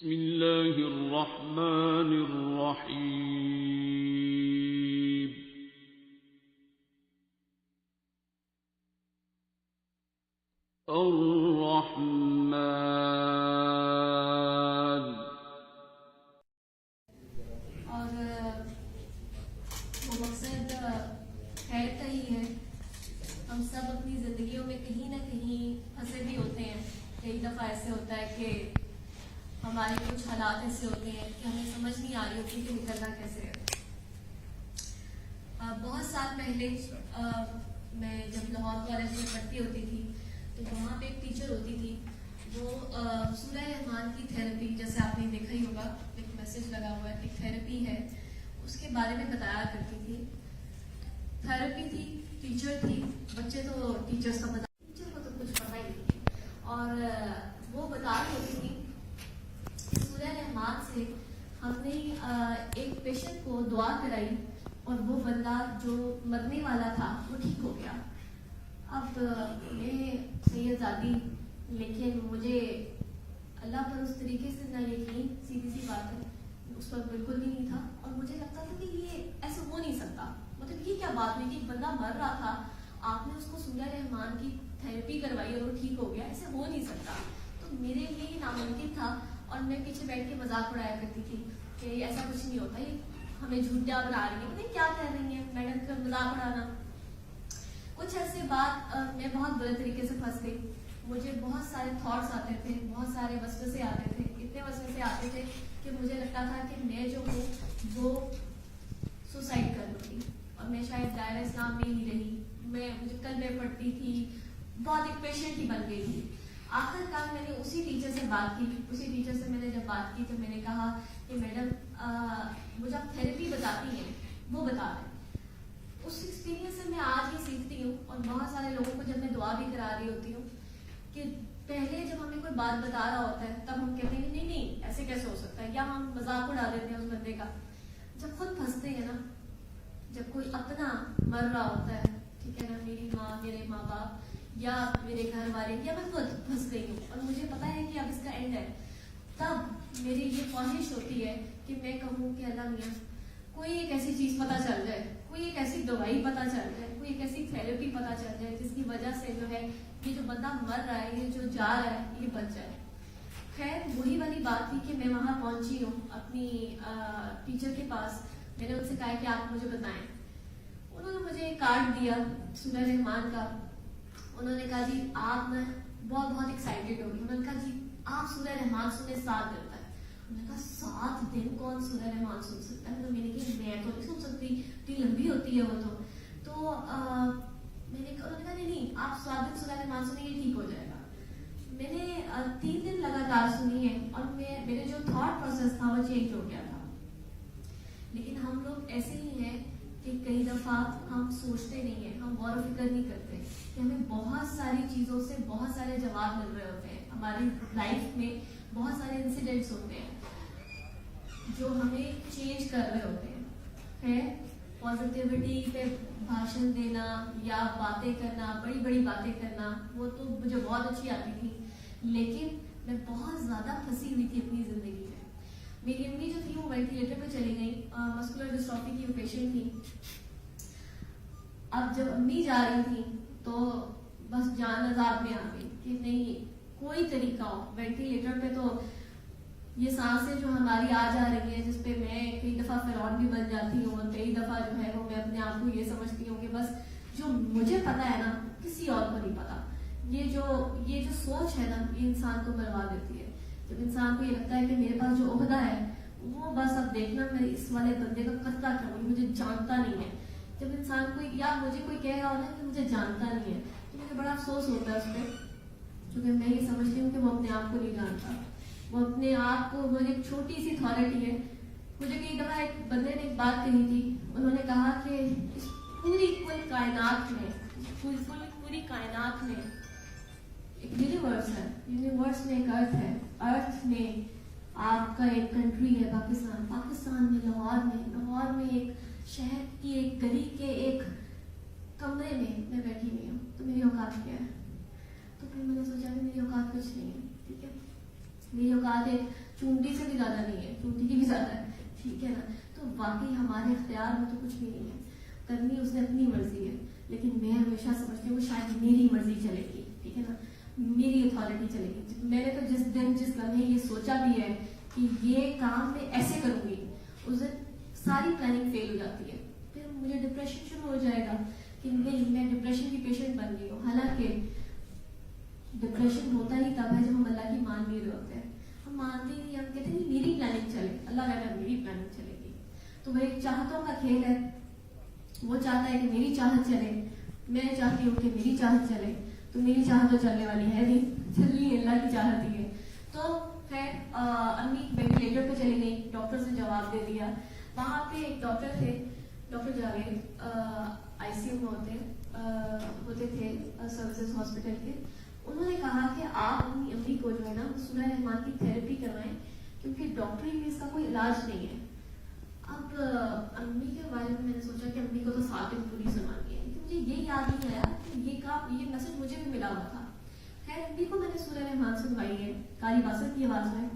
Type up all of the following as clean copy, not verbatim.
بسم الله الرحمن الرحيم. الرحمن. اور وہ مقصد خیر کا ہی ہے. ہم سب اپنی زندگیوں میں کہیں نہ کہیں پھنسے بھی ہوتے ہیں. کئی دفعہ ایسے ہوتا ہے کہ ہمارے کچھ حالات ایسے ہوتے ہیں کہ ہمیں سمجھ نہیں آ رہی ہوتی کہ نکلنا کیسے ہے. بہت سال پہلے میں جب لاہور کالج میں پڑھتی ہوتی تھی تو وہاں پہ ایک ٹیچر ہوتی تھی. وہ سورہ رحمان کی تھیراپی، جیسے آپ نے دیکھا ہی ہوگا ایک میسج لگا ہوا ہے، ایک تھیراپی ہے، اس کے بارے میں بتایا کرتی تھی. تھیراپی تھی، ٹیچر تھی. بچے تو ٹیچرس کا بتا، ٹیچر کو تو کچھ پتا ہی نہیں. اور وہ بتا رہی ہوتی تھی سورہ رحمان سے ہم نے ایک پیشنٹ کو دعا کرائی اور وہ بندہ جو مرنے والا تھا وہ ٹھیک ہو گیا. اب میں سیدزادی، لیکن مجھے اللہ پر اس طریقے سے نہ یقین، سیدھی سی بات ہے، اس پر بالکل بھی نہیں تھا. اور مجھے لگتا تھا کہ یہ ایسے ہو نہیں سکتا. مطلب یہ کیا بات ہوئی کہ ایک بندہ مر رہا تھا، آپ نے اس کو سورہ رحمان کی تھیراپی کروائی اور وہ ٹھیک ہو گیا، ایسے ہو نہیں سکتا. تو میرے لیے یہ ناممکن تھا اور میں پیچھے بیٹھ کے مذاق اڑایا کرتی تھی کہ ایسا کچھ نہیں ہوتا، یہ ہمیں جھوٹا بنا رہی ہے، کیا کہہ رہی ہیں میڈم کا مذاق اڑانا. کچھ عرصے بعد میں بہت برے طریقے سے پھنس گئی. مجھے بہت سارے تھاٹس آتے تھے، بہت سارے وسوسے آتے تھے. اتنے وسوسے آتے تھے کہ مجھے لگتا تھا کہ میں جو ہوں وہ سوسائڈ کر لوں گی اور میں شاید دائرہ اسلام میں ہی رہی. مجھے کلمے پڑھتی تھی، بہت ایک پیشنٹ ہی بن گئی تھی. آخر کار میں نے اسی ٹیچر سے بات کی. اسی ٹیچر سے میں نے جب بات کی تو میں نے کہا کہ میڈم مجھے آپ تھیراپی بتاتی ہیں وہ بتا دیں. اس ایکسپیرینس سے میں آج ہی سیکھتی ہوں اور بہت سارے لوگوں کو جب میں دعا بھی کرا رہی ہوتی ہوں کہ پہلے جب ہمیں کوئی بات بتا رہا ہوتا ہے تب ہم کہتے ہیں کہ نہیں ایسے کیسے ہو سکتا ہے، یا ہم مذاق اڑا دیتے ہیں اس بندے کا. جب خود پھنستے ہیں نا، جب کوئی اپنا مر رہا ہوتا ہے، ٹھیک ہے نا، میری ماں، میرے ماں باپ یا میرے گھر والے، یا میں خود پھنس گئی ہوں اور مجھے پتا ہے کہ اب اس کا اینڈ ہے، تب میری یہ خواہش ہوتی ہے کہ میں کہوں کہ اللہ میاں کوئی ایک ایسی چیز پتہ چل جائے، کوئی ایک ایسی دوائی پتہ چل جائے، کوئی ایک ایسی تھیراپی پتہ چل جائے جس کی وجہ سے جو ہے یہ جو بندہ مر رہا ہے، یہ جو جا رہا ہے، یہ بچ جائے. خیر وہی والی بات تھی کہ میں وہاں پہنچی ہوں اپنی ٹیچر کے پاس. میں نے ان سے کہا کہ آپ مجھے بتائیں. انہوں نے مجھے ایک کارڈ دیا سورہ رحمان کا. انہوں نے کہا جی آپ نا بہت ایکسائٹیڈ ہوگی. انہوں نے کہا جی آپ سورہ رحمان سنیں 7 دن تک. میں نے کہا 7 دن کون سورہ رحمان سن سکتا ہے؟ تو میں نے کہا میں تو نہیں سن سکتی، اتنی لمبی ہوتی ہے وہ تو میں نے کہا نہیں آپ 7 دن سورہ رحمان سنیں، یہ ٹھیک ہو جائے گا. میں نے 3 دن لگاتار سنی ہے اور میرے جو تھاٹ پروسیس تھا وہ چینج ہو گیا تھا. لیکن ہم لوگ ایسے ہی ہیں کہ کئی دفعہ ہم سوچتے نہیں ہیں، ہم غور و فکر نہیں کرتے کہ ہمیں بہت ساری چیزوں سے بہت سارے جواب مل رہے ہوتے ہیں. ہماری لائف میں بہت سارے انسیڈنٹس ہوتے ہیں جو ہمیں چینج کر رہے ہوتے ہیں. پازیٹیوٹی پہ بھاشن دینا یا باتیں کرنا، بڑی باتیں کرنا، وہ تو مجھے بہت اچھی آتی تھی، لیکن میں بہت زیادہ پھنسی ہوئی تھی اپنی زندگی میں. میری امی جو تھی وہ وینٹیلیٹر پہ چلی گئی، مسکولر ڈسٹرافی کی وہ پیشنٹ تھی. اب جب امی جا رہی تھی تو بس جان عذاب میں آ گئی کہ نہیں کوئی طریقہ ہو. وینٹیلیٹر پہ تو یہ سانسیں جو ہماری آ جا رہی ہیں جس پہ میں کئی دفعہ فرعون بھی بن جاتی ہوں اور کئی دفعہ جو ہے وہ میں اپنے آپ کو یہ سمجھتی ہوں کہ بس جو مجھے پتا ہے نا کسی اور کو نہیں پتا. یہ جو سوچ ہے نا یہ انسان کو مروا دیتی ہے. جب انسان کو یہ لگتا ہے کہ میرے پاس جو عہدہ ہے وہ بس اب دیکھنا میں اس والے بندے کا قطرہ کیا ہوں، مجھے جانتا نہیں ہے. جب انسان کو یا مجھے کوئی کہہ رہا ہوتا ہے کہ مجھے جانتا نہیں ہے تو مجھے بڑا افسوس ہوتا ہے اس پہ، کیونکہ میں یہ سمجھتی ہوں کہ وہ اپنے آپ کو نہیں جانتا. وہ اپنے آپ کو، وہ ایک چھوٹی سی اتھارٹی ہے. مجھے کئی دفعہ ایک بندے نے ایک بات کہی تھی. انہوں نے کہا کہ اس پوری کائنات میں ایک یونیورس ہے، یونیورس میں ایک ارتھ ہے، ارتھ میں آپ کا ایک کنٹری ہے پاکستان میں لاہور میں ایک شہر کی ایک گلی کے ایک کمرے میں بیٹھی ہوئی ہوں. تو میری اوقات کیا ہے؟ تو پھر میں نے سوچا کہ میری اوقات کچھ نہیں ہے. ٹھیک ہے، میری اوقات ایک چونٹی سے بھی زیادہ نہیں ہے, چونٹی کی بھی زیادہ ہے, ٹھیک ہے نا. تو واقعی ہمارے اختیار میں تو کچھ بھی نہیں ہے, کرنی اس نے اپنی مرضی ہے, لیکن میں ہمیشہ سمجھتی ہوں شاید میری مرضی چلے گی, ٹھیک ہے نا, میری اتھارٹی چلے گی. میں نے تو جس دن جس لمحے یہ سوچا بھی ہے کہ یہ کام میں ایسے کروں گی, اس دن ساری پلاننگ فیل ہو جاتی ہے. پھر مجھے ڈپریشن شروع ہو جائے گا کہ نہیں, میں ڈپریشن کی پیشنٹ بن گئی ہوں. حالانکہ ڈپریشن ہوتا ہی تب ہے جب ہم اللہ کی مان نہیں رہے ہوتے ہیں. ہم مانتے نہیں, ہم کہتے ہیں میری پلاننگ چلے, اللہ کہتا ہے میری پلاننگ چلے گی. تو وہ ایک چاہتوں کا کھیل ہے, وہ چاہتا ہے کہ میری چاہت چلے, میں چاہتی ہوں کہ میری چاہت چلے. تو میری چاہت تو چلنے والی ہے نہیں, چلنی اللہ کی چاہت ہی ہے. تو خیر امی وینٹیلیٹر پہ چلی گئی, ڈاکٹر نے جواب دے دیا. وہاں پہ ایک ڈاکٹر تھے, doctor Javed, I C U میں ہوتے تھے سروسز ہاسپٹل کے. انہوں نے کہا کہ آپ اپنی امی کو جو ہے نا سورہ رحمان کی تھیراپی کروائیں, کیونکہ ڈاکٹری میں اس کا کوئی علاج نہیں ہے. اب امی کے بارے میں نے سوچا کہ امی کو تو 7 دن پوری سنانی ہے, لیکن مجھے یہ یاد نہیں آیا کہ یہ میسج مجھے بھی ملا ہوا تھا. خیر امی کو میں نے سورہ رحمان سنوائی ہے قاری باسط کی آواز میں.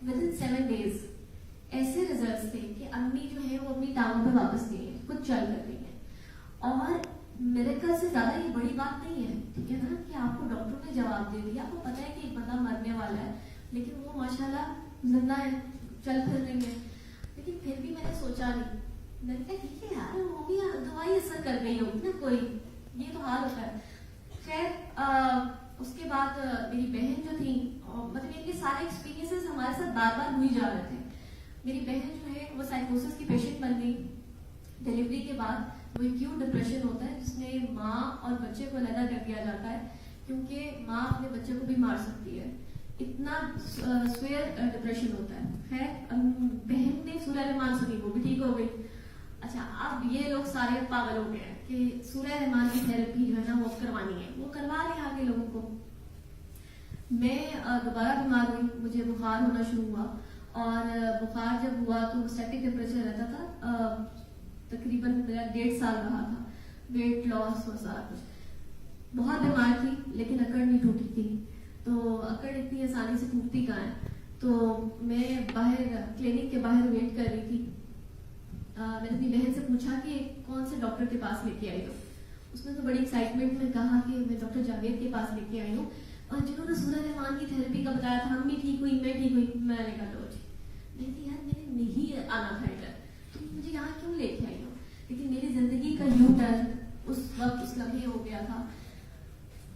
ودن 7 days ایسے ریزلٹس تھے کہ امی جو ہے وہ اپنی ٹانگوں پہ واپس گئی ہیں, خود چل کر گئی ہیں. اور میریکل سے زیادہ یہ بڑی بات نہیں ہے, ٹھیک ہے نا, کہ آپ کو ڈاکٹر نے جواب دے دیا, آپ کو پتا ہے کہ ایک بندہ مرنے والا ہے, لیکن وہ ماشاءاللہ زندہ ہے, چل پھر رہی ہے. لیکن پھر بھی میں نے سوچا نہیں, میں نے کہا ٹھیک ہے یار, وہ بھی دوائی اثر کر گئی ہوگی نا کوئی, یہ تو حال ہوتا ہے. خیر اس کے بعد میری بہن جو تھی, مطلب ان کے سارے ایکسپیرینسز ہمارے ساتھ بار بار ہوئی جا رہے تھے. میری بہن جو ہے وہ سائیکوسس کی پیشنٹ بن گئی ڈیلیوری کے بعد. وہ ایکیوٹ ڈپریشن ہوتا ہے جس میں ماں اور بچے کو علیحدہ کر دیا جاتا ہے, کیونکہ ماں اپنے بچے کو بھی مار سکتی ہے, اتنا سویئر ڈپریشن ہوتا ہے. خیر بہن نے سورہ رحمان سنی, وہ بھی ٹھیک ہو گئی. اچھا اب یہ لوگ سارے پاگل ہو گئے ہیں کہ سورہ رحمان کی تھیراپی جو ہے نا وہ کروانی ہے, وہ کروا رہے ہیں آگے لوگوں کو. میں دوبارہ بیمار ہوئی, مجھے بخار ہونا شروع ہوا, اور بخار جب ہوا تو اسٹیٹک ٹیمپریچر رہتا تھا, تقریباً میرا 1.5 سال رہا تھا, ویٹ لاس اور سارا کچھ. بہت بیمار تھی لیکن اکڑ نہیں ٹوٹی تھی. تو اکڑ اتنی آسانی سے ٹوٹتی کہاں ہے. تو میں باہر کلینک کے باہر ویٹ کر رہی تھی. میں نے اپنی بہن سے پوچھا کہ کون سے ڈاکٹر کے پاس لے کے آئی ہو. اس نے تو بڑی ایکسائٹمنٹ میں کہا کہ میں ڈاکٹر جاوید کے پاس لے کے آئی ہوں, اور جنہوں نے سورہ رحمان کی تھیراپی کا بتایا تھا, امی ٹھیک ہوئی, میں ٹھیک ہوئی. میں نے کہا لو جی, میں نے یار میں نے نہیں آنا تھا ادھر, تم مجھے یہاں کیوں لے کے آئی ہو. لیکن میری زندگی کا یو ٹرن اس وقت اس لمحے ہو گیا تھا.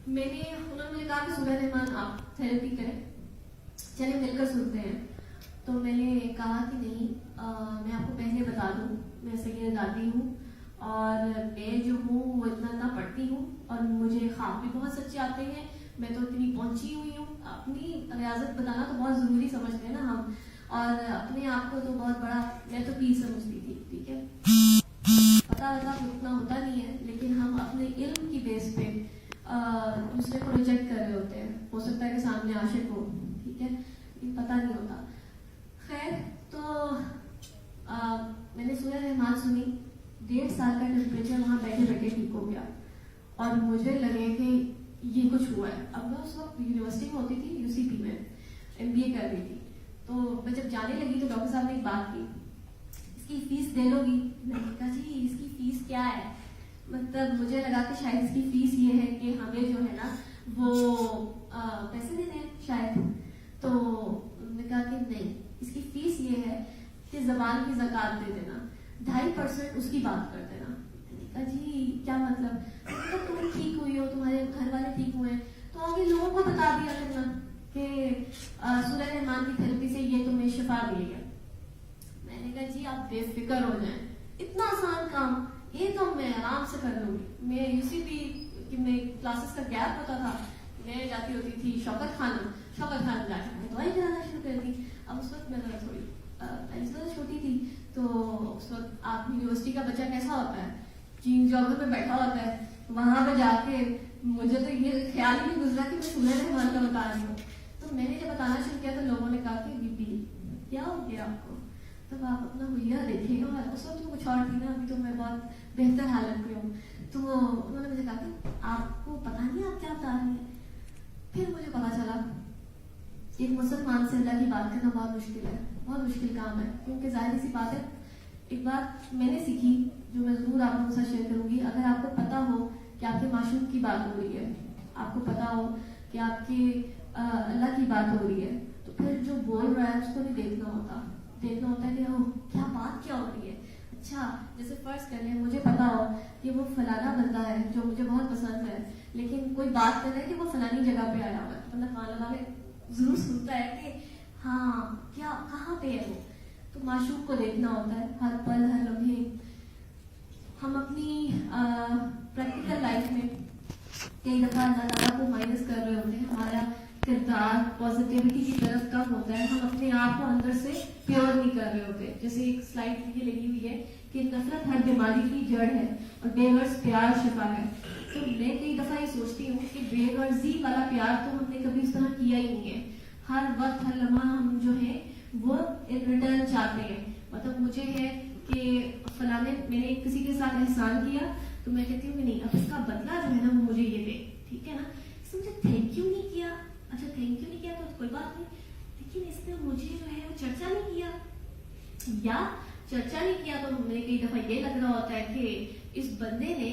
انہوں نے مجھے کہا کہ سورہ رحمان آپ تھیراپی کریں, چلے مل کر سنتے ہیں. تو میں نے کہا کہ نہیں, میں آپ کو پہلے بتا دوں, میں سید دادی ہوں, اور میں جو ہوں وہ اتنا پڑھتی ہوں, اور مجھے خواب بھی بہت سچے آتے ہیں. میں تو اتنی پہنچی ہوئی ہوں, اپنی ریاضت بتانا تو بہت ضروری سمجھتے ہیں نا ہم, اور اپنے آپ کو تو بہت بڑا میں تو پیر سمجھتی تھی. ٹھیک ہے, پتا اتنا ہوتا نہیں ہے, لیکن ہم اپنے علم کی بیس پہ دوسرے کو ریجیکٹ کر رہے ہوتے ہیں. ہو سکتا ہے کہ سامنے عاشق ہو, ٹھیک ہے, لیکن پتہ نہیں ہوتا. خیر تو میں نے سورہ رحمان سنی, 1.5 سال کا ٹیمپریچر وہاں بیٹھے بیٹھے ٹھیک ہو گیا, اور مجھے لگے کہ یہ کچھ ہوا ہے. اب میں اس وقت یونیورسٹی میں ہوتی تھی, UCP میں MBA کر رہی تھی. تو میں جب جانے لگی تو ڈاکٹر صاحب نے ایک بات کی, اس کی فیس دے لو گی. میں نے کہا جی اس کی فیس کیا ہے, مطلب مجھے لگا کہ شاید اس کی فیس یہ ہے کہ ہمیں جو ہے نا وہ پیسے دینے ہیں شاید. تو میں نے کہا کہ نہیں, اس کی فیس یہ ہے کہ زبان کی زکوٰۃ دے دینا, 2.5% اس کی بات کر دینا. میں نے کہا جی کیا مطلب تم ٹھیک ہوئی ہو, تمہارے گھر والے ٹھیک ہوئے ہیں, تو آگے لوگوں کو بتا دیا کرنا کہ سورہ رحمان کی تھیراپی سے یہ تمہیں شفا ملے گا. میں نے کہا جی آپ بے فکر ہو جائیں, اتنا آسان کام, یہ تو میں آرام سے کر لوں گی. میں UCP میں کلاسز کا گیپ ہوتا تھا, میں جاتی ہوتی تھی شوکت خانہ جا کے میں دوائی کرانا شروع کر دی. اب اس وقت میں تھوڑی چھوٹی تھی, تو اس وقت آپ یونیورسٹی کا بچہ کیسا ہوتا ہے, چین جاگر میں بیٹھا ہوتا ہے, وہاں پہ جا کے مجھے تو یہ خیال ہی نہیں گزرا کہ میں سورہ رحمان کا بتا رہی ہوں. تو میں نے جب بتانا شروع کیا تو لوگوں نے کہا کہ بی کیا ہو گیا آپ کو, تب آپ اپنا ہویا دیکھیے گا. اس وقت تو کچھ اور تھی نا, ابھی تو میں بہت بہتر حالت میں ہوں. تو انہوں نے مجھے کہا کہ آپ کو پتہ نہیں آپ کیا بتا رہی ہیں. پھر مجھے پتا چلا ایک مسلمان سے اللہ کی بات کرنا بہت مشکل ہے، بہت مشکل کام ہے، کیونکہ ظاہر سی بات ہے. ایک بات میں نے سیکھی جو میں ضرور آپ لوگوں کے ساتھ شیئر کروں گی. اگر آپ کو پتا ہو کہ آپ کے معشوق کی بات ہو رہی ہے، آپ کو پتا ہو کہ آپ کے اللہ کی بات ہو رہی ہے، تو پھر جو بول رہا ہے اس کو نہیں دیکھنا ہوتا. دیکھنا ہوتا ہے کہ کیا بات کیا ہو رہی ہے. اچھا جیسے فرض کر لیں مجھے پتا ہو کہ وہ فلانا بندہ ہے جو مجھے بہت پسند ہے، لیکن کوئی بات کر رہا ہے کہ وہ فلانی جگہ پہ آیا ہوا ہے، مطلب خانہ میں ضرور سنتا ہے کہ ہاں کیا کہاں پہ ہے وہ. تو معشوق کو دیکھنا ہوتا ہے ہر پل ہر لمحے. ہم اپنی پریکٹیکل لائف میں کئی دفعہ اللہ تعالیٰ کو مائنس کر رہے ہوتے ہیں، ہمارا کردار پازیٹیوٹی کی طرف کم ہوتا ہے، ہم اپنے آپ کو اندر سے پیور نہیں کر رہے ہوتے. جیسے ایک سلائڈ یہ لگی ہوئی ہے کہ نفرت ہر بیماری کی جڑ ہے اور بے غرض پیار شفا ہے. تو میں کئی دفعہ یہ سوچتی ہوں کہ بے غرضی والا پیار تو ہم نے کبھی اس طرح کیا ہی نہیں ہے. ہر وقت ہر لمحہ ہم جو ہے وہ ریٹرن چاہتے ہیں. مطلب مجھے ہے کہ فلاں نے میں نے کسی کے ساتھ احسان کیا تو میں کہتی ہوں کہ نہیں اب اس کا بدلہ جو ہے نا وہ مجھے یہ دے. ٹھیک ہے نا، اس نے مجھے تھینک یو نہیں کیا، اچھا تھینک یو نہیں کیا تو کوئی بات نہیں، لیکن اس نے مجھے جو ہے وہ چرچا نہیں کیا یا چرچا نہیں کیا تو ہمیں کئی دفعہ یہ لگ رہا ہوتا ہے کہ اس بندے نے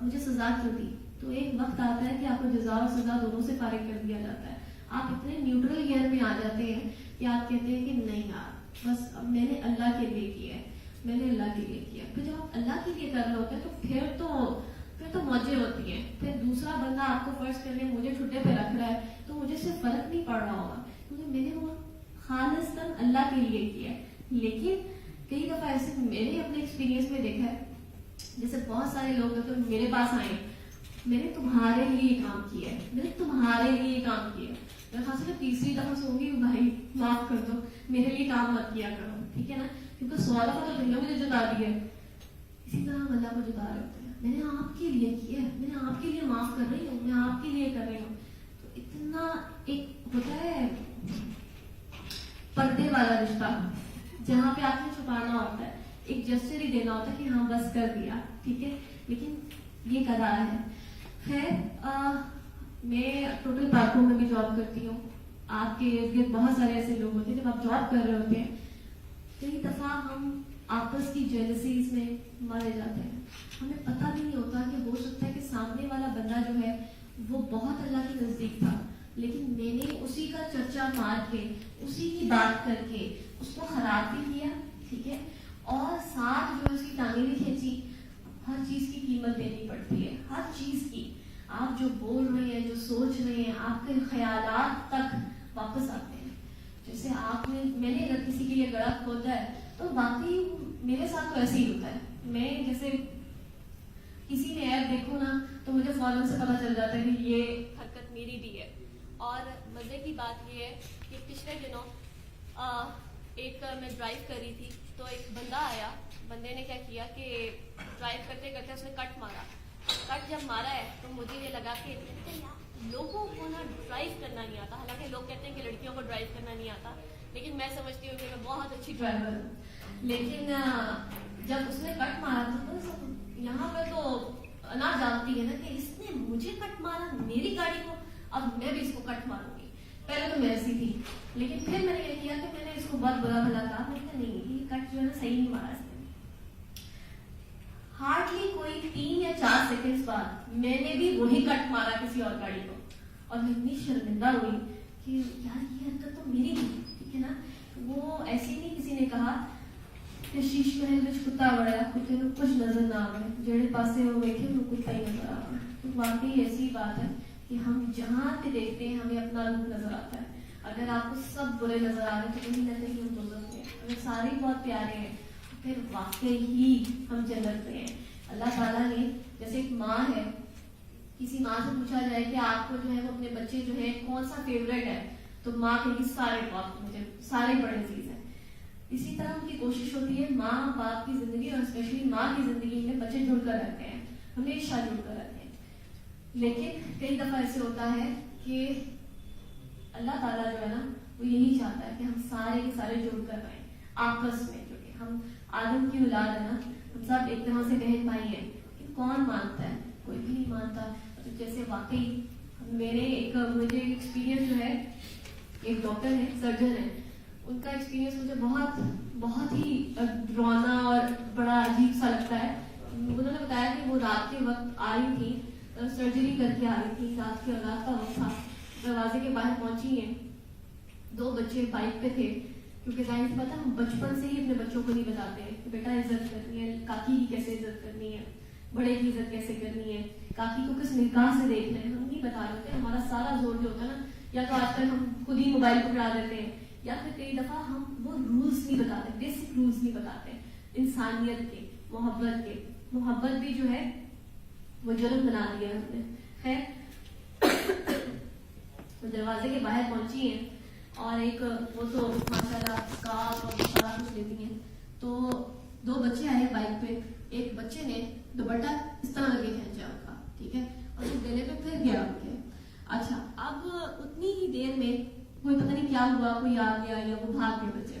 مجھے سزا کیوں دی. تو ایک وقت آتا ہے کہ آپ کو جزا اور سزا دونوں سے فارغ کر دیا جاتا ہے. آپ اتنے نیوٹرل گیئر میں آ جاتے ہیں کہ آپ کہتے ہیں کہ نہیں یار بس اب میں نے اللہ کے لیے کیا ہے، میں نے اللہ کے لیے کیا. پھر جب آپ اللہ کے لیے کر رہے ہوتے ہیں تو پھر تو موجیں ہوتی ہیں. پھر دوسرا بندہ آپ کو فرض کرنے مجھے چھٹے پہ رکھ رہا ہے تو مجھے سے فرق نہیں پڑ رہا ہوگا کیونکہ میں نے وہ خالصتاً اللہ کے لیے کیا ہے. لیکن کئی دفعہ ایسے میں نے اپنے ایکسپیرینس میں دیکھا ہے، جیسے بہت سارے لوگ ہیں تو میرے پاس آئے میں نے تمہارے لیے کام کیا ہے، میں نے تمہارے لیے کام کیا ہے. میں خاص کر تیسری دفعہ سوں گی بھائی معاف کر دو، میرے لیے کام مت کیا کرو. ٹھیک ہے نا، کیونکہ 100 دفعہ تو تم نے مجھے جتا دیا ہے. اسی طرح ہم اللہ کو جتا رہے ہوتے ہیں. میں نے آپ کے لیے کیا ہے، میں نے آپ کے لیے معاف کر رہی ہوں، میں آپ کے لیے کر رہی ہوں. تو اتنا ایک ہوتا ہے پردے والا رشتہ جہاں پہ آپ نے چھپانا ہوتا ہے، ایک جسچر ہی دینا ہوتا ہے کہ ہاں بس کر دیا. ٹھیک ہے، لیکن یہ کرا ہے. خیر میں ٹوٹل پارکوں میں بھی جاب کرتی ہوں. آپ کے ارد گرد بہت سارے ایسے لوگ ہوتے ہیں جب آپ جاب کر رہے ہوتے ہیں کئی دفعہ ہم آپس کی جیلسیز میں مارے جاتے ہیں. ہمیں پتہ بھی نہیں ہوتا کہ ہو سکتا ہے کہ سامنے والا بندہ جو ہے وہ بہت اللہ کے نزدیک تھا، لیکن میں نے اسی کا چرچا مار کے اسی کی بات کر کے اس کو خراب بھی کیا. ٹھیک ہے، اور ساتھ جو اس کی ٹانگیں بھی کھینچی. ہر چیز کی قیمت دینی پڑتی ہے، ہر چیز کی. آپ جو بول رہے ہیں، جو سوچ رہے ہیں، آپ کے خیالات تک واپس آتے ہیں. جیسے آپ نے میں نے اگر کسی کے لیے گڑا کھودا ہے تو واقعی میرے ساتھ تو ایسے ہی ہوتا ہے. میں جیسے کسی نے ایپ دیکھوں نا تو مجھے فوراً سے پتہ چل جاتا ہے کہ یہ حرکت میری بھی ہے. اور مزے کی بات یہ ہے کہ پچھلے دنوں ایک میں ڈرائیو کر رہی تھی تو ایک بندہ آیا. بندے نے کیا کیا کہ ڈرائیو کرتے کرتے اس نے کٹ مارا. کٹ جب مارا ہے تو مجھے یہ لگا کہ لوگوں کو نا ڈرائیو کرنا نہیں آتا. حالانکہ لوگ کہتے ہیں کہ لڑکیوں کو ڈرائیو کرنا نہیں آتا، لیکن میں سمجھتی ہوں کہ میں بہت اچھی ڈرائیور ہوں. لیکن جب اس نے کٹ مارا تھا تو یہاں پہ تو نہ جانتی ہے نا کہ اس نے مجھے کٹ مارا میری گاڑی کو، اب میں بھی اس کو کٹ ماروں گی. پہلے تو میں ایسی تھی، لیکن پھر میں نے یہ کیا کہ میں نے اس کو بہت برا بھلا کہا. میں نے کہا نہیں یہ کٹ جو ہے نا صحیح نہیں مارا اس نے. ہارڈلی کوئی 3 یا 4 سیکنڈز بعد میں نے بھی وہی کٹ مارا کسی اور گاڑی کو، اور میں اتنی شرمندہ ہوئی کہ یار یہ حرکت تو میری تھی. ٹھیک ہے نا، وہ ایسی نہیں کسی نے کہا کہ شیش محل میں کتا بڑا کتے میں کچھ نظر نہ آئے، جڑے پاسے وہ دیکھے وہ کتا ہی نظر آ رہا. تو واقعی ایسی بات ہے کہ ہم جہاں پہ دیکھتے ہیں ہمیں اپنا روپ نظر آتا ہے. اگر آپ کو سب برے نظر آ رہے ہیں تو نہیں کہتے کہ ہم دوزخ میں ہیں. اگر سارے بہت پیارے ہیں پھر واقعی ہی ہم جنت میں ہیں. اللہ تعالیٰ نے جیسے ایک ماں ہے، کسی ماں سے پوچھا جائے کہ آپ کو جو ہے وہ اپنے بچے جو ہے کون سا فیوریٹ ہے تو ماں کہے گی سارے بہت مجھے سارے بڑے عزیز ہیں. اسی طرح ان کی کوشش ہوتی ہے ماں باپ کی زندگی اور اسپیشلی ماں کی زندگی میں بچے جڑ کر رہتے ہیں، ہمیشہ جڑ کر رہتے ہیں. لیکن کئی دفعہ ایسے ہوتا ہے کہ اللہ تعالیٰ جو ہے نا وہ یہی چاہتا ہے کہ ہم سارے کے سارے جڑ کر رہیں آپس میں. جو کہ ہم آدم کی اولاد ہے نا، ہم سب ایک طرح سے بہن بھائی ہیں، کہ کون مانتا ہے؟ کوئی بھی نہیں مانتا. تو جیسے واقعی مجھے ایکسپیرینس جو ہے ایک ڈاکٹر ہے, سرجن ہے, ان کا ایکسپیرینس مجھے بہت ہی ڈرانا اور بڑا عجیب سا لگتا ہے. انہوں نے بتایا کہ وہ رات کے وقت آ رہی تھی, سرجری کر کے آ رہی تھی, رات کا وقت تھا, دروازے کے باہر پہنچی ہیں, 2 بچے بائک پہ تھے, کیونکہ ظاہر سی بات ہے ہم بچپن سے ہی اپنے بچوں کو نہیں بتاتے ہیں کہ بیٹا عزت کرنی ہے, کاکی کی کیسے عزت کرنی ہے, بڑے کی عزت کیسے کرنی ہے, کاکی کو کس نگاہ سے دیکھنا ہے, ہم نہیں بتا رہے. ہمارا سارا زور جو ہوتا ہے نا, یا تو آج کل ہم خود ہی موبائل پکڑا دیتے ہیں, یا پھر کئی دفعہ ہم وہ رولس نہیں بتاتے, بیسک رولس نہیں بتاتے انسانیت کے, محبت کے. محبت بھی جو ہے وہ جرم بنا دیا ہم نے. خیر, دروازے کے باہر پہنچی ہیں اور ایک وہ تو ماشاءاللہ کاپ اور سارا کچھ لیتی ہیں, تو 2 بچے آئے بائک پہ. ایک بچے نے دوپٹہ اس طرح لگے کھینچا ان کا, ٹھیک ہے, اور وہ گلے پہ پھر گیا ان کے. اچھا, اب اتنی ہی دیر میں کوئی پتہ نہیں کیا ہوا, کوئی آ گیا یا وہ بھاگ گئے بچے.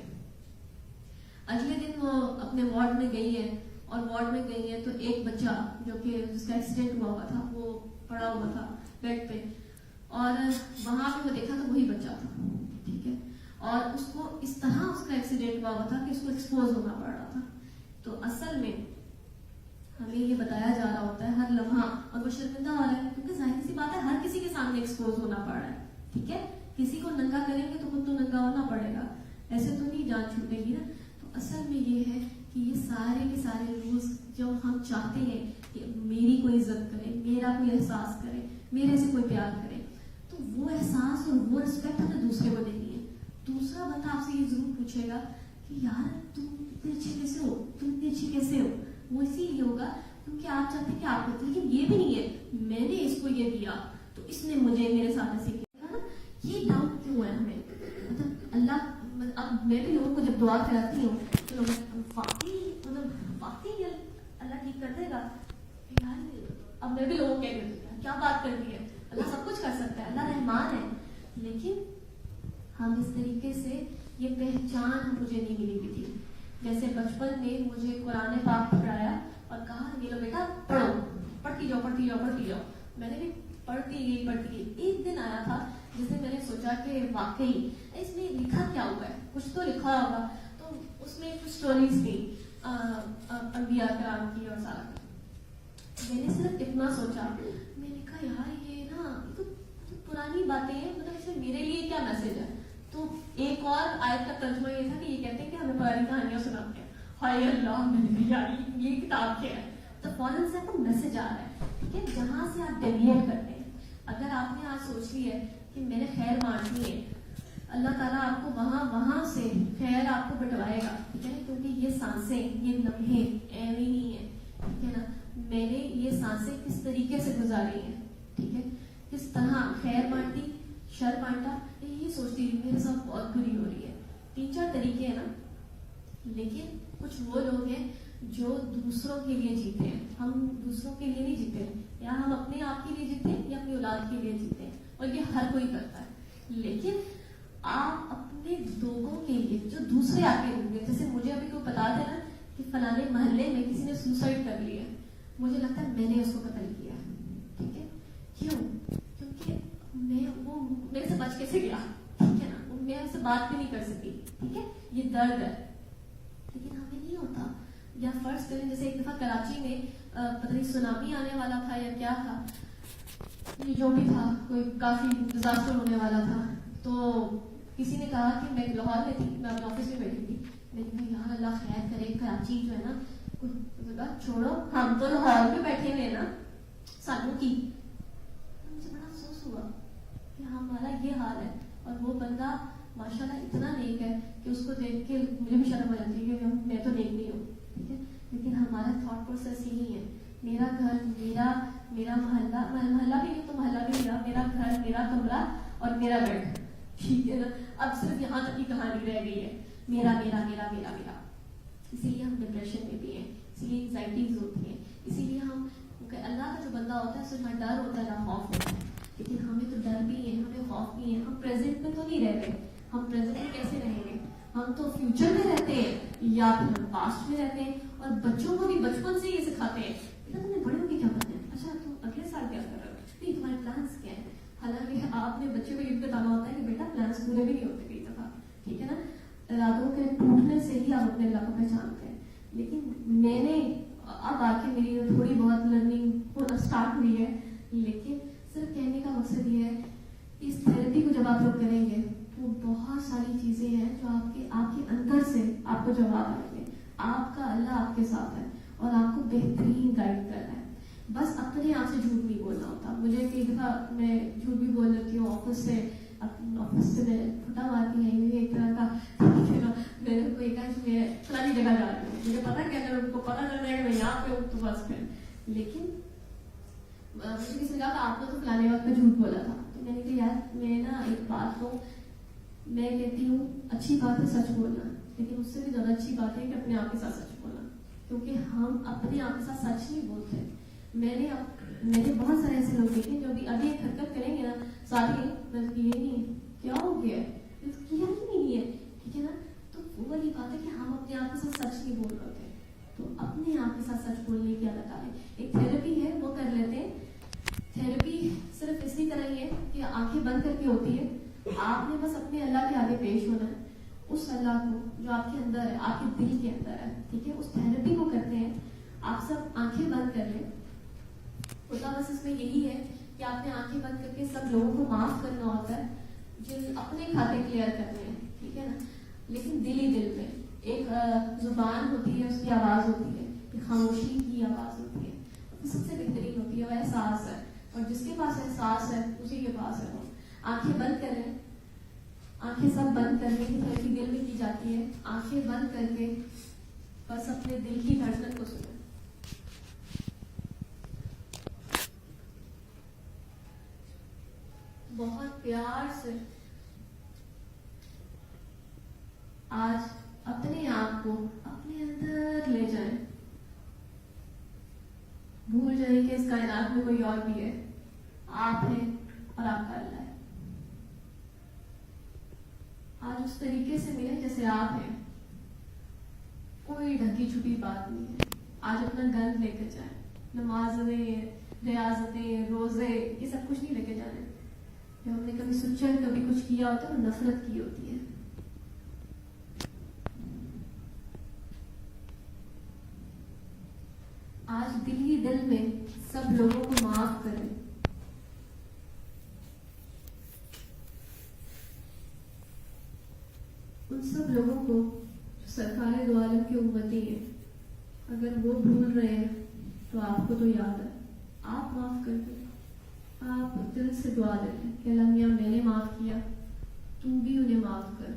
اگلے دن وہ اپنے وارڈ میں گئی ہے, اور وارڈ میں گئی ہے تو ایک بچہ جو کہ جس کا ایکسیڈنٹ ہوا تھا وہ پڑا ہوا تھا بیڈ پہ, اور وہاں پہ وہ دیکھا تو وہی بچہ تھا, ٹھیک ہے, اور اس کو اس طرح اس کا ایکسیڈنٹ ہوا تھا کہ اس کو ایکسپوز ہونا پڑ رہا تھا. تو اصل میں ہمیں یہ بتایا جا رہا ہوتا ہے ہر لمحہ, اور وہ شرمندہ ہو رہا ہے کیونکہ ظاہر سی بات ہے ہر کسی کے سامنے ایکسپوز ہونا پڑ رہا ہے, ٹھیک ہے. کسی کو ننگا کریں گے تو خود تو ننگا ہونا پڑے گا, ایسے تو نہیں جان چھوٹے گی نا. تو اصل میں یہ ہے کہ یہ سارے کے سارے رولز جو ہم چاہتے ہیں کہ میری کوئی عزت کرے, میرا کوئی احساس کرے, میرے سے کوئی پیار کرے, تو وہ احساس اور وہ رسپیکٹ ہمیں دوسرے کو دینی ہے. دوسرا بندہ آپ سے یہ ضرور پوچھے گا کہ یار تم اتنے اچھے کیسے ہو, تم اتنے اچھی کیسے ہو. وہ اسی لیے ہوگا کیونکہ آپ چاہتے ہیں کہ آپ کو, لیکن یہ بھی نہیں ہے میں نے اس کو یہ دیا تو اس نے مجھے میرے ساتھ ایسے کیا. یہ ڈاؤٹ کیوں ہے ہمیں؟ مطلب اللہ, اب میں بھی لوگوں کو جب دعا کراتی ہوں تو واقعی اللہ ٹھیک کر دے گا یار. اب میں بھی لوگوں کو کیا بات کرتی ہے, اللہ سب کچھ کر سکتا ہے, اللہ رحمان ہے, لیکن ہم اس طریقے سے یہ پہچان مجھے نہیں ملی ہوئی تھی. جیسے بچپن میں مجھے قرآن پاک پڑھایا اور کہا یہ لو بیٹا پڑھو, پڑھتی جاؤ. میں نے بھی پڑھتی گئی. ایک دن آیا تھا جس میں نے سوچا کہ واقعی اس میں لکھا کیا ہوا ہے, کچھ تو لکھا ہوگا. تو اس میں کچھ اسٹوریز تھی انبیاء کرام کی اور سارا. میں نے صرف اتنا سوچا, میں نے کہا یار یہ نا تو پرانی باتیں ہیں, مطلب اس میں میرے لیے کیا میسج ہے. تو ایک اور آیت کا ترجمہ یہ تھا کہ یہ کہتے ہیں کہ ہمیں پرانی کہانیاں سناتے ہیں. ہائے اللہ, میں نے کہا یار یہ کتاب کیا ہے. تو فوراً سے آپ کو میسج آ رہا ہے, ٹھیک ہے, جہاں سے آپ ڈیویٹ کرتے ہیں. اگر آپ نے آج سوچ لی ہے کہ میں نے خیر بانٹنی ہے, اللہ تعالیٰ آپ کو وہاں سے خیر آپ کو بٹوائے گا, ٹھیک ہے, کیونکہ یہ سانسیں, یہ لمحے ایویں نہیں ہیں, ٹھیک ہے نا. میں نے یہ سانسیں کس طریقے سے گزاری ہیں, ٹھیک ہے, کس طرح خیر بانٹی, شر بانٹا, یہ سوچتی ہوں میرے ساتھ بہت بری ہو رہی ہے. 3-4 طریقے ہیں نا, لیکن کچھ وہ لوگ ہیں جو دوسروں کے لیے جیتے ہیں. ہم دوسروں کے لیے نہیں جیتے, یا ہم اپنے آپ کے لیے جیتے ہیں یا اپنی اولاد کے لیے جیتے ہیں, اور یہ ہر کوئی کرتا ہے. لیکن آپ اپنے لوگوں کے لیے جو دوسرے آپ کے ہوں گے, جیسے مجھے ابھی کوئی بتا دے نا کہ فلانے محلے میں کسی نے سوسائڈ کر لیا, مجھے لگتا ہے میں نے اس کو قتل کیا, ٹھیک ہے. کیوں؟ کیونکہ وہ میرے سے بچ کیسے گیا, ٹھیک ہے نا, وہ میرے سے بات بھی نہیں کر سکی, ٹھیک ہے, یہ درد ہے. لیکن ہمیں نہیں ہوتا. یا فرض کریں جیسے ایک دفعہ کراچی میں پتہ نہیں سونامی آنے والا تھا یا کیا تھا, یہ جو بھی تھا, کوئی کافی ڈیزاسٹر ہونے والا تھا. تو کسی نے کہا کہ میں لاہور میں تھی, میں اپنے آفس میں بیٹھی تھی, میں نے کہا یار اللہ خیر کرے, کراچی جو ہے نا چھوڑو, ہم تو لاہور میں بیٹھے ہوئے نا, سالوں کی. مجھے بڑا افسوس ہوا کہ ہمارا یہ حال ہے. اور وہ بندہ ماشاءاللہ اتنا نیک ہے کہ اس کو دیکھ کے مجھے بھی شرم آ جاتی ہے کہ میں تو نیک نہیں ہوں, ٹھیک ہے, لیکن ہمارا تھاٹ پروسیس یہی ہے, میرا گھر, میرا محلہ بھی نہیں تو محلہ بھی میرا گھر, میرا کمرہ اور میرا بیڈ, ٹھیک ہے نا. اب صرف یہاں تک کی کہانی رہ گئی ہے, میرا میرا میرا میرا میرا. اسی لیے ہم ڈپریشن میں بھی ہیں, اسی لیے انگزائٹیز ہوتی ہیں, اسی لیے ہم اللہ کا جو بندہ ہوتا ہے اس میں ڈر ہوتا ہے, نہ خوف ہوتا ہے. لیکن ہمیں تو ڈر بھی ہے, ہمیں خوف بھی ہے. ہم پریزنٹ میں تو نہیں رہ رہے, ہم پریزنٹ میں کیسے رہیں گے؟ ہم تو فیوچر میں رہتے ہیں یا پھر ہم پاسٹ میں رہتے ہیں. اور بچوں کو بھی بچپن سے یہ سکھاتے ہیں بیٹا تم نے بڑے ہو کے کیا کرنا ہے, اچھا تم اگلے سال کیا کر رہے ہو, نہیں تمہارے پلانس کیا ہے. حالانکہ آپ نے بچے کو یہ بتانا ہوتا ہے کہ بیٹا پلانس پورے بھی نہیں ہوتے کئی دفعہ، ٹھیک ہے نا، ارادوں کے ٹوٹنے سے ہی آپ اپنے اللہ کو پہچانتے ہیں. لیکن میں نے اب آ کے میری تھوڑی بہت لرننگ اسٹارٹ ہوئی ہے، لیکن صرف کہنے کا مقصد یہ ہے کہ اس تھیراپی کو جب آپ لوگ کریں گے تو بہت ساری چیزیں ہیں جو آپ کے اندر سے آپ کو جواب آئیں گے. آپ کا اللہ آپ کے ساتھ ہے اور آپ کو بہترین گائڈ کر رہا ہے. بس اپنے آپ سے جھوٹ نہیں بولنا ہوتا. مجھے کئی دفعہ میں جھوٹ بھی بول لیتی ہوں آفس سے میں پھٹا مارتی آئی ہوئی ایک طرح کا. میرے کو ایک میں فلانی جگہ جا رہی ہوں، مجھے پتا کہ اگر ان کو پتا چل جائے گا میں یہاں پہ ہوں تو بس پھر. لیکن مجھے کسی نے کہا کہ آپ نے تو فلانے وقت پہ جھوٹ بولا تھا، تو میں نے کہا یار میں نا ایک بات تو میں کہتی ہوں اچھی بات ہے سچ بولنا، لیکن اس سے بھی زیادہ اچھی بات ہے کہ اپنے آپ کے ساتھ سچ بولنا، کیونکہ ہم اپنے آپ کے ساتھ سچ نہیں بولتے. میں نے بہت سارے ایسے لوگ دیکھے جو ابھی ایک حرکت کریں گے نا ساتھ ہی یہ نہیں کیا ہو گیا کیا ہی نہیں ہے، ٹھیک ہے نا. تو وہ والی بات ہے کہ ہم اپنے آپ کے ساتھ سچ نہیں بول رہے ہوتے. تو اپنے آپ کے ساتھ سچ بولنے کی عادت آئے. ایک تھیراپی ہے وہ کر لیتے ہیں. تھیراپی صرف اسی طرح ہی ہے کہ آنکھیں بند کر کے ہوتی ہے. آپ نے بس اپنے اللہ کے آگے پیش ہونا ہے، اس اللہ کو جو آپ کے اندر ہے، آپ کے دل کے اندر ہے، ٹھیک ہے. اس تھیراپی کو کرتے ہیں. آپ سب آنکھیں بند کر لیں. ہوتا بس اس میں یہی ہے کہ آپ نے آنکھیں بند کر کے سب لوگوں کو معاف کرنا ہوتا ہے جن اپنے کھاتے کلیئر کرنے ہیں، ٹھیک ہے نا. لیکن دل ہی دل میں ایک زبان ہوتی ہے، اس کی آواز ہوتی ہے، ایک خاموشی کی آواز ہوتی ہے، وہ سب سے بہترین ہوتی ہے. وہ احساس ہے، اور جس کے پاس احساس ہے اسی کے پاس ہے. وہ آنکھیں بند کریں. آنکھیں سب بند کرنے کی تھیراپی دل میں کی جاتی ہے. آنکھیں بند کر کے بس اپنے دل کی دھڑکن کو سنیں. بہت پیار سے آج اپنے آپ کو اپنے اندر لے جائیں. بھول جائیں کہ اس کائنات میں کوئی اور بھی ہے. آپ ہیں اور آپ کا اللہ ہے. آج اس طریقے سے ملیں جیسے آپ ہیں. کوئی ڈھکی چھپی بات نہیں ہے. آج اپنا گند لے کے جائیں. نمازیں، ریاضتیں، روزے، یہ سب کچھ نہیں لے کے جانے. جو ہم نے کبھی سوچا کبھی کچھ کیا ہوتا ہے وہ نفرت کی ہوتی ہے. آج دل ہی دل میں سب لوگوں کو معاف کریں. ان سب لوگوں کو جو سرکار دو عالم کی امتی ہیں، اگر وہ بھول رہے ہیں تو آپ کو تو یاد ہے، آپ معاف کر دیں. آپ دل سے دعا دیتے کہ اللہ میاں میں نے معاف کیا، تو بھی انہیں معاف کر.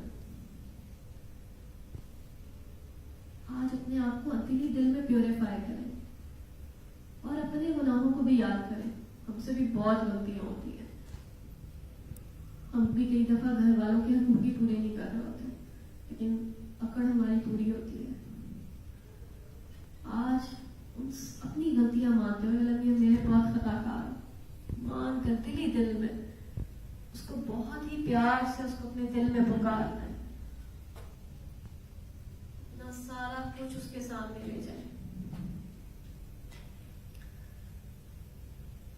آج اپنے آپ کو دل ہی دل میں پیوریفائی کریں اور اپنے گناہوں کو بھی یاد کریں. ہم سے بھی بہت غلطیاں ہوتی ہیں. ہم بھی کئی دفعہ گھر والوں کے حقوق بھی پورے نہیں کر رہے ہوتے، لیکن اکڑ ہماری پوری ہوتی ہے. آج اپنی غلطیاں مانتے ہوئے اللہ میاں میرے بہت خطا کار مان کر دل ہی دل میں اس کو بہت ہی پیار سے اس کو اپنے دل میں پکارنا ہے. اپنا سارا کچھ اس کے سامنے لے جائیں.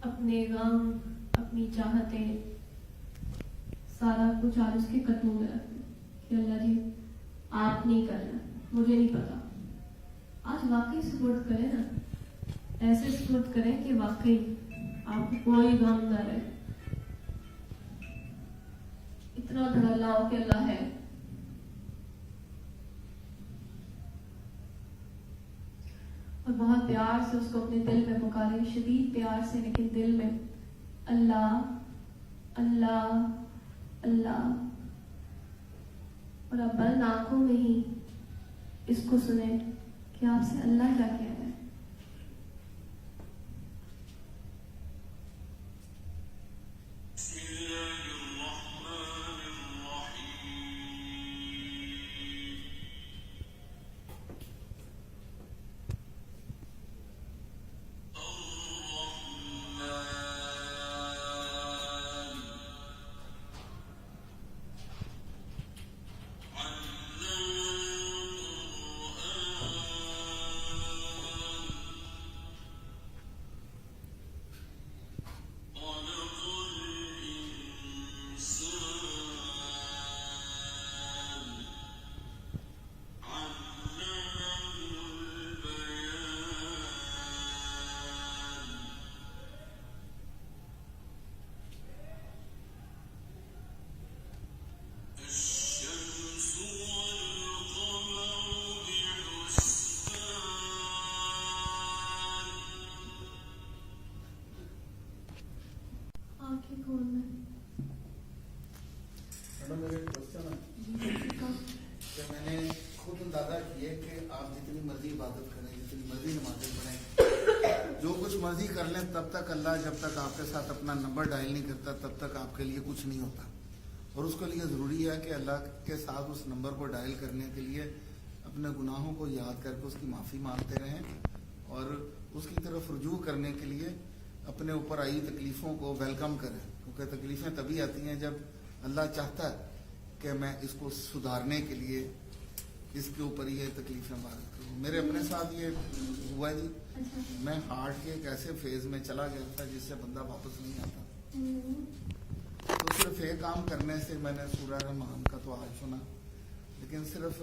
اپنے غم، اپنی چاہتیں، سارا کچھ آج اس کے قدموں میں رکھ دیں کہ اللہ جی آپ نہیں کرنا، مجھے نہیں پتا. آج واقعی سپورٹ کریں نا، ایسے سپورٹ کریں کہ واقعی آپ کو کوئی غم نہ رہے. اتنا دھڑلہ ہو کہ اللہ ہے. اور بہت پیار سے اس کو اپنے دل میں پکارے، شدید پیار سے، لیکن دل میں اللہ اللہ اللہ. اور اب بند آنکھوں میں ہی اس کو سنیں کہ آپ سے اللہ کیا کہہ رہا ہے. کر لیں تب تک اللہ جب تک آپ کے ساتھ اپنا نمبر ڈائل نہیں کرتا تب تک آپ کے لیے کچھ نہیں ہوتا. اور اس کے لیے ضروری ہے کہ اللہ کے ساتھ اس نمبر کو ڈائل کرنے کے لیے اپنے گناہوں کو یاد کر کے اس کی معافی مانگتے رہیں اور اس کی طرف رجوع کرنے کے لیے اپنے اوپر آئی تکلیفوں کو ویلکم کریں, کیونکہ تکلیفیں تبھی آتی ہیں جب اللہ چاہتا ہے کہ میں اس کو سدھارنے کے لیے اس کے اوپر یہ تکلیفیں وارد کروں. میرے اپنے ساتھ یہ ہوا جی, میں ہارٹ کے ایک ایسے فیز میں چلا گیا تھا جس سے بندہ واپس نہیں آتا. تو صرف ایک کام کرنے سے میں نے سورہ رحمان کا تو آج سنا, لیکن صرف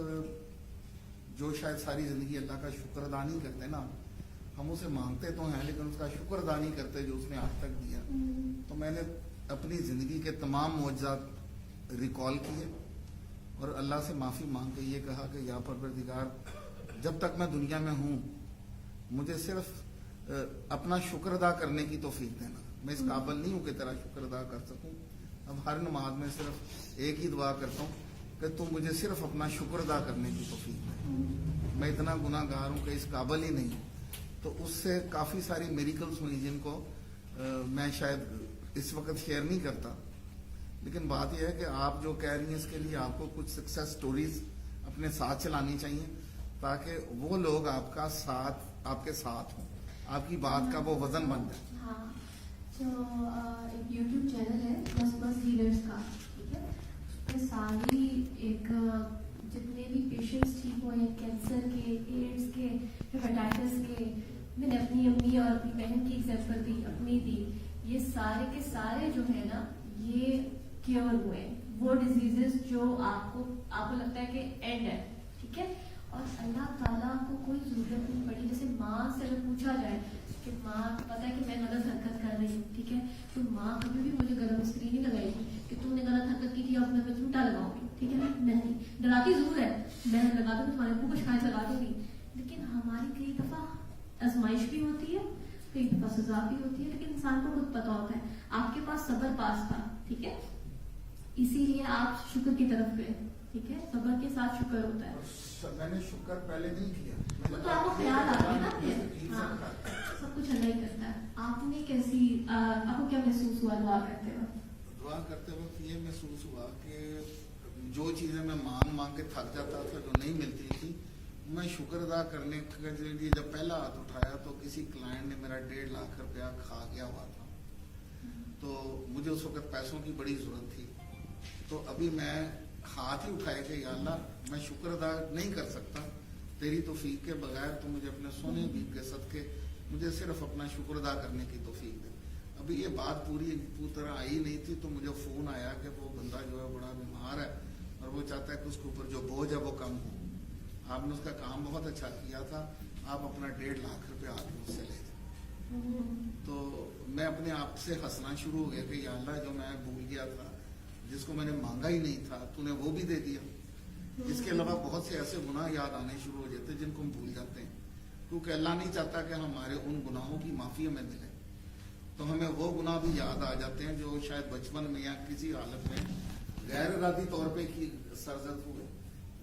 جو شاید ساری زندگی اللہ کا شکر ادا نہیں کرتے نا, ہم اسے مانگتے تو ہیں لیکن اس کا شکر ادا نہیں کرتے جو اس نے آج تک دیا. تو میں نے اپنی زندگی کے تمام معجزات ریکال کیے اور اللہ سے معافی مانگ کے یہ کہا کہ یا پروردگار, جب تک میں دنیا میں ہوں مجھے صرف اپنا شکر ادا کرنے کی توفیق دینا. میں اس قابل نہیں ہوں کہ تیرا شکر ادا کر سکوں. اب ہر نماز میں صرف ایک ہی دعا کرتا ہوں کہ تم مجھے صرف اپنا شکر ادا کرنے کی توفیق دے. میں اتنا گناہ گار ہوں کہ اس قابل ہی نہیں. تو اس سے کافی ساری میریکلز ہوئی جن کو میں شاید اس وقت شیئر نہیں کرتا, لیکن بات یہ ہے کہ آپ جو کہہ رہی ہیں اس کے لیے آپ کو کچھ سکسیس سٹوریز اپنے ساتھ چلانی چاہیے تاکہ وہ لوگ آپ کا ساتھ آپ کے ساتھ ہوں, آپ کی بات کا وہ وزن بن جائے. ہاں, جو ایک یوٹیوب چینل ہے بس ہیلرز کا, ٹھیک ہے, اس میں ساری ایک جتنے بھی پیشنٹس ٹھیک ہوئے ہیں کینسر کے, ایڈس کے, ہیپاٹائٹس کے, میں نے اپنی امی اور اپنی بہن کی ایگزامپل دی, اپنی دی, یہ سارے کے سارے جو ہے نا یہ کیور ہوئے. وہ ڈیزیزز جو آپ کو لگتا ہے کہ اینڈ ہے, ٹھیک ہے, اور اللہ تعالیٰ کو کوئی ضرورت نہیں پڑی. جیسے ماں سے اگر پوچھا جائے کہ ماں کو پتا ہے کہ میں غلط حرکت کر رہی ہوں, ٹھیک ہے, تو ماں کبھی بھی مجھے گلا مسکری نہیں لگائے گی کہ تم نے غلط حرکت کی تھی اب میں جھوٹا لگاؤں گی, ٹھیک ہے, نہیں, ڈراتی ضرور ہے, میں لگا دوں گی تمہارے ابو کو شکایت لگا دوں گی, لیکن ہماری کئی دفعہ آزمائش بھی ہوتی ہے, کئی دفعہ سزا بھی ہوتی ہے, لیکن انسان کو خود پتا ہوتا ہے. آپ کے پاس صبر پاس تھا, ٹھیک ہے, اسی لیے آپ شکر کی طرف گئے, ٹھیک ہے, صبر کے ساتھ شکر ہوتا ہے. میں نے شکر پہلے نہیں کیا, وہ تو آپ کو خیال آ رہا ہے نا, سب کچھ اللہ ہی کرتا ہے. آپ نے کیسی, آپ کو کیا محسوس ہوا دعا کرتے وقت؟ دعا کرتے وقت یہ محسوس ہوا کہ جو چیزیں میں مانگ کے تھک جاتا تھا جو نہیں ملتی تھی, میں شکر ادا کرنے کے لیے جب پہلا ہاتھ اٹھایا تو کسی کلائنٹ نے میرا 1.5 لاکھ روپیہ کھا گیا ہوا تھا. تو مجھے اس وقت پیسوں کی بڑی ضرورت تھی. تو ابھی میں ہاتھ ہی اٹھائے کہ یا اللہ میں شکر ادا نہیں کر سکتا تیری توفیق کے بغیر, تو مجھے اپنے سونے بھی کے صدقے مجھے صرف اپنا شکر ادا کرنے کی توفیق دے. ابھی یہ بات پوری طرح آئی نہیں تھی تو مجھے فون آیا کہ وہ بندہ جو ہے بڑا بیمار ہے اور وہ چاہتا ہے کہ اس کے اوپر جو بوجھ ہے وہ کم ہو. آپ نے اس کا کام بہت اچھا کیا تھا, آپ اپنا 1.5 لاکھ روپیہ آپ مجھ سے لے جائیں. تو میں اپنے آپ سے ہنسنا شروع ہو گیا کہ یا اللہ جو میں بھول گیا تھا, جس کو میں نے مانگا ہی نہیں تھا, تو نے وہ بھی دے دیا. اس کے علاوہ بہت سے ایسے گناہ یاد آنے شروع ہو جاتے ہیں جن کو ہم بھول جاتے ہیں, کیونکہ اللہ نہیں چاہتا کہ ہمارے ان گناہوں کی معافی ہمیں ملے. تو ہمیں وہ گناہ بھی یاد آ جاتے ہیں جو شاید بچپن میں یا کسی حالت میں غیر ارادی طور پہ سرزد ہوئے,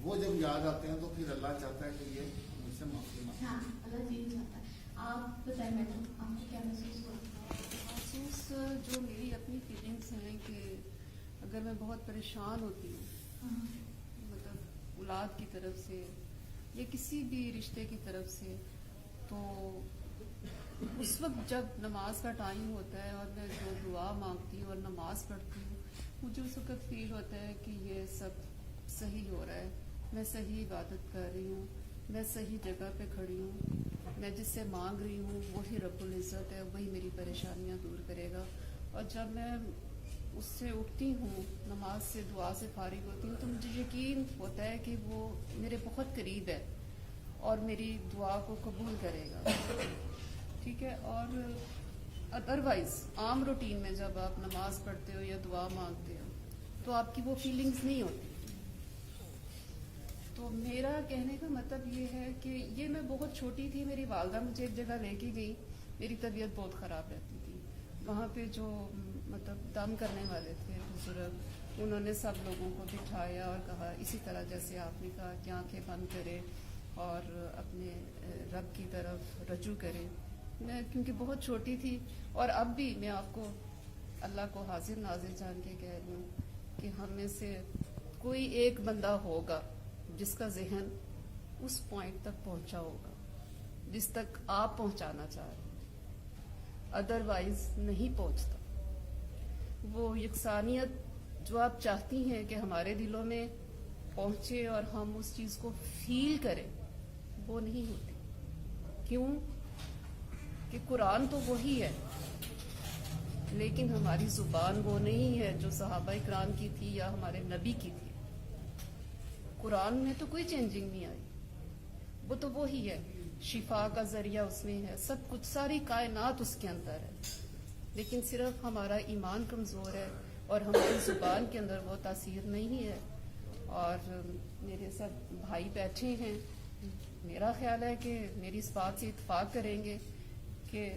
وہ جب یاد آتے ہیں تو پھر اللہ چاہتا ہے کہ یہ مجھ سے معافی مانگے. ہاں, اللہ جی چاہتا ہے. آپ بتائیں میڈم, آپ کو کیا محسوس ہوا؟ محسوس جو میری اپنی فیلنگس ہیں کہ اگر میں بہت پریشان ہوتی ہوں, مطلب اولاد کی طرف سے یا کسی بھی رشتے کی طرف سے, تو اس وقت جب نماز کا ٹائم ہوتا ہے اور میں جو دعا مانگتی ہوں اور نماز پڑھتی ہوں, مجھے اس وقت فیل ہوتا ہے کہ یہ سب صحیح ہو رہا ہے, میں صحیح عبادت کر رہی ہوں, میں صحیح جگہ پہ کھڑی ہوں, میں جس سے مانگ رہی ہوں وہی رب العزت ہے, وہی میری پریشانیاں دور کرے گا. اور جب میں اس سے اٹھتی ہوں, نماز سے دعا سے فارغ ہوتی ہوں, تو مجھے یقین ہوتا ہے کہ وہ میرے بہت قریب ہے اور میری دعا کو قبول کرے گا, ٹھیک ہے. اور ادروائز عام روٹین میں جب آپ نماز پڑھتے ہو یا دعا مانگتے ہو تو آپ کی وہ فیلنگز نہیں ہوتی. تو میرا کہنے کا مطلب یہ ہے کہ یہ میں بہت چھوٹی تھی, میری والدہ مجھے ایک جگہ لے کے گئی, میری طبیعت بہت خراب رہتی تھی. وہاں پہ جو مطلب دم کرنے والے تھے بزرگ, انہوں نے سب لوگوں کو بٹھایا اور کہا اسی طرح جیسے آپ نے کہا کہ آنکھیں بند کرے اور اپنے رب کی طرف رجوع کرے. میں کیونکہ بہت چھوٹی تھی اور اب بھی میں آپ کو اللہ کو حاضر ناظر جان کے کہہ رہی ہوں کہ ہم میں سے کوئی ایک بندہ ہوگا جس کا ذہن اس پوائنٹ تک پہنچا ہوگا جس تک آپ پہنچانا چاہ رہے ہیں، ادروائز نہیں پہنچتا. وہ یکسانیت جو آپ چاہتی ہیں کہ ہمارے دلوں میں پہنچے اور ہم اس چیز کو فیل کریں، وہ نہیں ہوتی. کیوں؟ کہ قرآن تو وہی ہے لیکن ہماری زبان وہ نہیں ہے جو صحابہ کرام کی تھی یا ہمارے نبی کی تھی. قرآن میں تو کوئی چینجنگ نہیں آئی، وہ تو وہی ہے، شفا کا ذریعہ اس میں ہے، سب کچھ، ساری کائنات اس کے اندر ہے. لیکن صرف ہمارا ایمان کمزور ہے اور ہماری زبان کے اندر وہ تاثیر نہیں ہے. اور میرے سب بھائی بیٹھے ہیں، میرا خیال ہے کہ میری اس بات سے اتفاق کریں گے کہ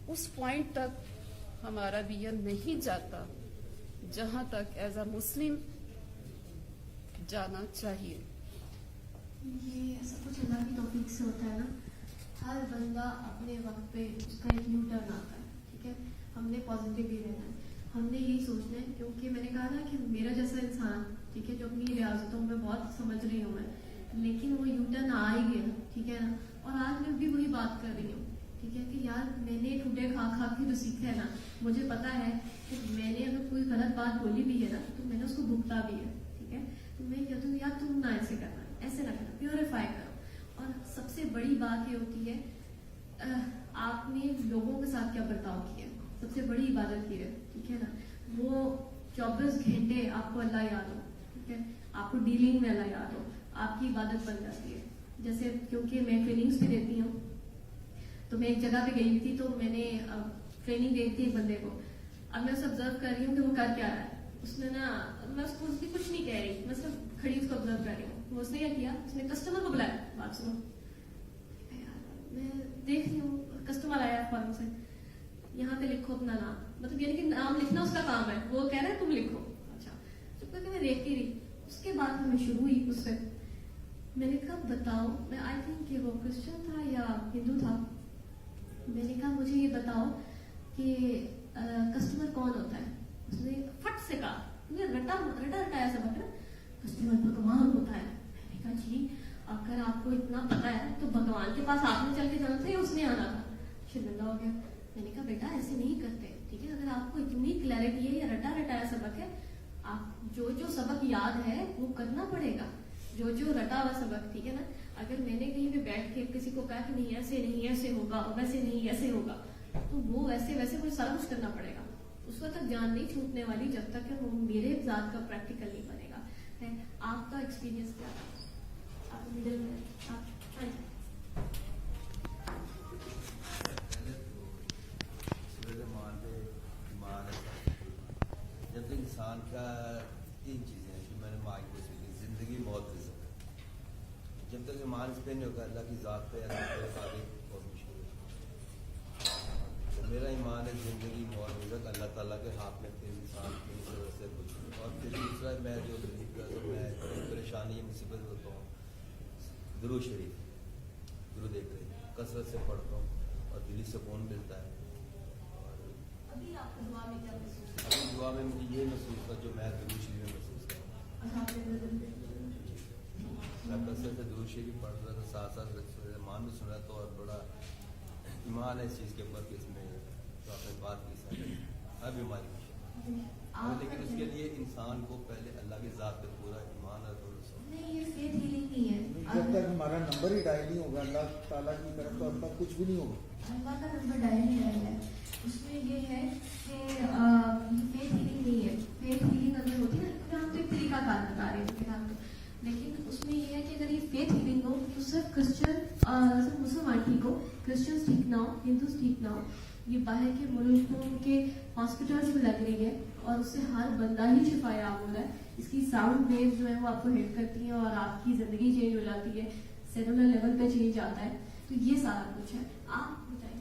اس پوائنٹ تک ہمارا ویژن نہیں جاتا جہاں تک ایز اے مسلم جانا چاہیے. یہ سب کچھ اللہ کی توفیق سے ہوتا ہے نا. ہر بندہ اپنے وقت پہ اس کا ایک یو ٹرن آتا ہے. ٹھیک ہے، ہم نے پازیٹیو ہی رہنا ہے، ہم نے یہی سوچنا ہے. کیونکہ میں نے کہا نا کہ میرا جیسا انسان، ٹھیک ہے، جو اپنی ریاضتوں میں بہت سمجھ رہی ہوں میں، لیکن وہ یو ٹرن آ ہی گیا. ٹھیک ہے نا. اور آج میں بھی وہی بات کر رہی ہوں. ٹھیک ہے کہ یار میں نے ٹوٹے کھا کھا کے جو سیکھا ہے نا، مجھے پتا ہے کہ میں نے اگر کوئی غلط بات بولی بھی ہے نا تو میں نے اس کو بھگتا بھی ہے. ٹھیک ہے، تو میں کہتی ہوں یار تم نہ ایسے کرنا، ایسے نہ کرنا، پیوریفائی کرو. اور سب سے بڑی بات یہ ہوتی ہے آپ نے لوگوں کے ساتھ کیا برتاؤ کیا، سب سے بڑی عبادت کی ہے. ٹھیک ہے نا. وہ 24 گھنٹے آپ کو اللہ یاد ہو. ٹھیک ہے، آپ کو ڈیلنگ میں اللہ یاد ہو، آپ کی عبادت بن جاتی ہے. جیسے کیونکہ میں ٹریننگس بھی دیتی ہوں، تو میں ایک جگہ پہ گئی تھی، تو میں نے ٹریننگ دی تھی ایک بندے کو. اب میں اسے آبزرو کر رہی ہوں کہ وہ کر کیا رہا ہے. اس نے نا، میں اس کو اس کی کچھ نہیں کہہ رہی، میں صرف کھڑی اس کو آبزرو کر رہی ہوں. وہ اس نے کیا کیا، اس نے کسٹمر کو بلایا. بات سنو، میں دیکھ رہی ہوں کسٹمر آیا فارم سے، یہاں پہ لکھو اپنا نام، مطلب یعنی کہ نام لکھنا اس کا کام ہے، وہ کہہ رہا ہے تم لکھو. اچھا، چپ کر کے میں دیکھتی رہی. اس کے بعد ہمیں شروع ہوئی اس سے. میں نے کہا بتاؤ، میں آئی تھنک کہ وہ کرسچن تھا یا ہندو تھا. میں نے کہا مجھے یہ بتاؤ کہ کسٹمر کون ہوتا ہے. اس نے فٹ سے کہا، رٹا رٹایا سبق نا، کسٹمر بھگوان ہوتا ہے. میں نے کہا جی اگر آپ کو اتنا پتا ہے تو بھگوان کے پاس آپ نے چل کے جانا تھا یا اس نے آنا تھا. شرمندہ ہو گیا. میں نے کہا بیٹا ایسے نہیں کرتے. ٹھیک ہے، اگر آپ کو اتنی کلیئرٹی ہے یا رٹا رٹایا سبق ہے، آپ جو جو سبق یاد ہے وہ کرنا پڑے گا، جو جو رٹا ہوا سبق. ٹھیک ہے نا. اگر میں نے کہیں پہ بیٹھ کے کسی کو کہا کہ نہیں ایسے نہیں ایسے ہوگا، ویسے نہیں ایسے ہوگا، تو وہ ویسے ویسے مجھے سارا کچھ کرنا پڑے گا. اس وقت تک جان نہیں چھوٹنے والی جب تک کہ وہ میرے ذات کا پریکٹیکل نہیں بنے گا. آپ کا ایکسپیرینس کیا تھا؟ آپ مڈل میں جب تک انسان کا 3 چیزیں ہیں جو میں نے ماں کو سیکھی، زندگی، موت، رزق. جب تک ایمان اس پہ نہیں ہوگا اللہ کی ذات پہ، اللہ پہ قابل بہت مشکل ہے. تو میرا ایمان ہے زندگی، موت، رزق اللہ تعالیٰ کے ہاتھ میں، پھر انسان کی ضرورت سے کچھ. اور پھر دوسرا میں جو میں پریشانی مصیبت ہوتا ہوں، درود شریف، درود دیکھ رہے ہیں، کثرت سے پڑھتا ہوں اور دلی سکون ملتا ہے. ابھی آپ کو دعا میں کیا محسوس ہوا؟ ابھی دعا میں مجھے یہ محسوس ہوا جو میں درود شریف میں محسوس کرتا ہوں. میں کثرت سے درود شریف پڑھ رہا تھا، ساتھ ساتھ ایمان بھی سن رہا تھا. اور بڑا ایمان ہے اس چیز کے اوپر کہ اس میں جو آپ نے بات کی سر اب ہماری لیکن اس کے لیے انسان کو پہلے اللہ کی ذات پہ پورا ایمان ہے. نہیں، یہ فیتھ ہیلنگ نہیں ہے. جب تک ہمارا نمبر ہی ڈائل نہیں ہوگا اللہ تعالیٰ کی طرف تو اب تک کچھ بھی نہیں ہوگا. اللہ کا نمبر ڈائل نہیں ڈائل ہے. اس میں یہ ہے کہ فیتھ ہیلنگ نہیں ہے. فیتھ ہیلنگ اگر ہوتی ہے نا، ہم تو ایک طریقہ کار بتا رہے ہیں، لیکن اس میں یہ ہے کہ اگر یہ فیتھ ہیلنگ ہو تو صرف کرسچن، صرف مسلمان ٹھیک ہو، کرسچنس ٹھیک نہ ہو، ہندوز ٹھیک نہ ہو. یہ باہر کے ملکوں کے ہاسپٹلس میں لگ رہی ہے اور اس سے ہر بندہ ہی شفا یاب ہو رہا ہے. اس کی ساؤنڈ ویوز جو ہے وہ آپ کو ہیلپ کرتی ہیں اور آپ کی زندگی چینج ہو جاتی ہے، سیلولر لیول پہ چینج آتا ہے. تو یہ سارا کچھ ہے. آپ بتائیں.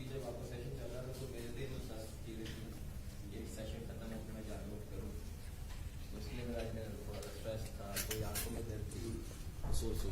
جب آپ کا سیشن چل رہا تھا تو میرے دل میں یہ سیشن ختم ہو کے میں جاگرک کروں، اس لیے میرا تھوڑا اسٹریس تھا. کوئی آنکھوں میں درد تھی، محسوس ہو.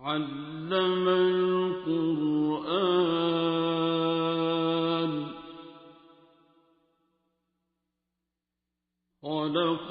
علم القرآن خلق